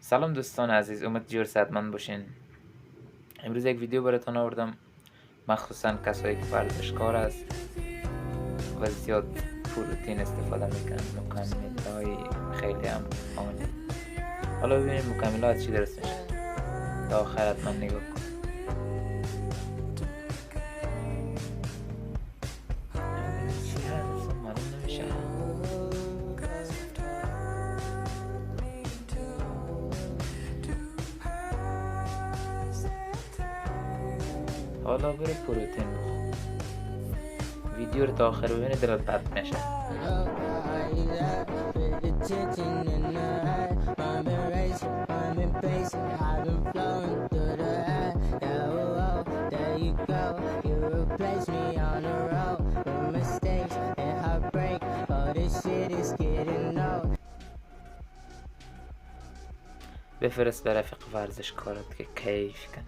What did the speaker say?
سلام دوستان عزیز، امید جور صحتمند باشین. امروز یک ویدیو براتون آوردم، مخصوصا کسایی که ورزشکار است و زیاد پروتئین استفاده میکنن، مکمل‌های خیلی هم عالی. حالا ببینیم مکملات چی درست میشه. تا آخر حتما نگاه کن. چی هست؟ معلوم نمیشه. حالا برو پروتئین بخور. ویدیو رو تا آخر ببینید دلت بد میشه. بفرست به رفیق ورزشکارت که کیف کنه.